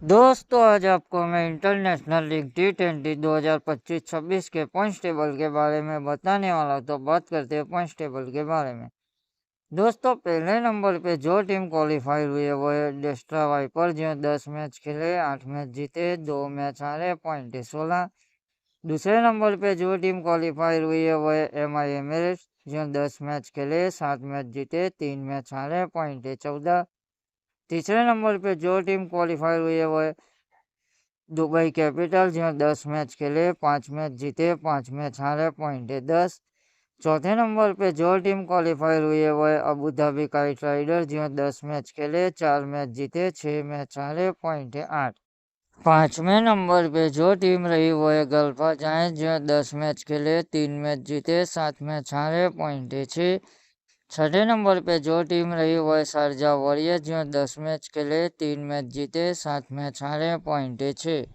दोस्तों आज आपको मैं इंटरनेशनल लीग T20 2025-26 के पॉइंट्स टेबल के बारे में बताने वाला हूं। तो बात करते हैं पॉइंट्स टेबल के बारे में। दोस्तों पहले नंबर पे जो टीम क्वालिफाई हुई है वो है डेस्ट्रा वाइपर, जो 10 मैच खेले, 8 मैच जीते, 2 मैच हारे, पॉइंट है 16। दूसरे नंबर पे जो टीम क्वालिफाई हुई है वो है MI एमिरेट्स, जो 10 मैच खेले, 7 मैच जीते, 3 मैच हारे, पॉइंट है 14। तीसरे नंबर पे जो टीम क्वालिफाई हुई है वो है दुबई कैपिटल, जो 10 मैच खेले, 5 मैच जीते, 5 मैच हारे, पॉइंट है 10। चौथे नंबर पे जो टीम क्वालिफाई हुई है वो है अबू धाबी काइट राइडर, जो 10 मैच खेले, 4 मैच जीते, 6 मैच हारे, पॉइंट है 8। पांचवें नंबर पे जो टीम रही वो है गल्फा जायंट्स, जो 10 मैच खेले, 3 मैच जीते, 7 मैच हारे, पॉइंट है 6। छठे नंबर पे जो टीम रही वो है शारजा वॉरियर्स, जो 10 मैच खेले, 3 मैच जीते, 7 मैच हारे, पॉइंट है 6।